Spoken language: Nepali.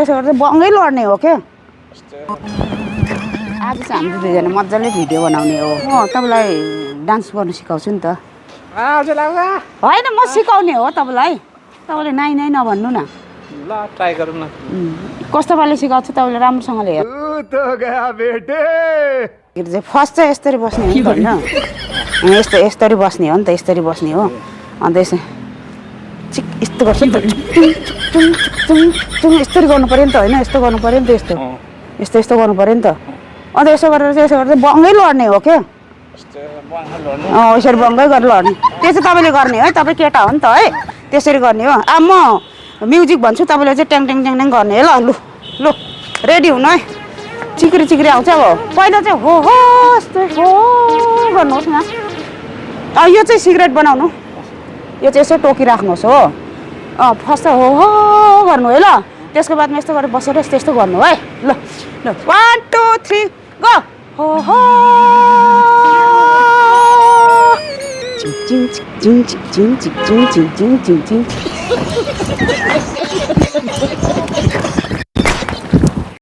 यसो गर्दै बङ्गै लड्ने हो क्या आज चाहिँ हामी दुईजना मजाले भिडियो बनाउने हो तपाईँलाई डान्स गर्नु सिकाउँछु नि त होइन म सिकाउने हो तपाईँलाई तपाईँले नाइ नाइ नभन्नु न ल ट्राई गरौँ न कस्तो पाराले सिकाउँछु तपाईँले राम्रोसँगले हेर्नु फर्स्ट चाहिँ यस्तरी बस्ने हो नि त होइन यस्तरी बस्ने हो नि त यस्तरी बस्ने हो अन्त यसो चिक यस्तो गर्छु नि त यस्तरी गर्नु पऱ्यो नि त होइन यस्तो गर्नु पऱ्यो नि त यस्तो गर्नु पऱ्यो नि त अन्त यसो गरेर बङ्गै लड्ने हो क्या यसरी बङ्गै गरेर लड्ने त्यो चाहिँ तपाईँले गर्ने है तपाईँ केटा हो नि त है त्यसरी गर्ने हो अब म म्युजिक भन्छु तपाईँले चाहिँ ट्याङ ट्याङ ट्याङ ट्याङ गर्ने है ल लु रेडी हुनु है चिक्री आउँछ अब पहिला चाहिँ हो यस्तै हो गर्नुहोस् न यो चाहिँ सिगरेट बनाउनु यो चाहिँ यसो टोकिराख्नुहोस् हो फर्स्ट हो गर्नु है ल त्यसको बादमा यस्तो गरेर बसेर यस्तो गर्नु है ल 1 2 3 गो हो चिङ चिङ चिङ चिङ चिङ चिङ चिङ चिङ चिङ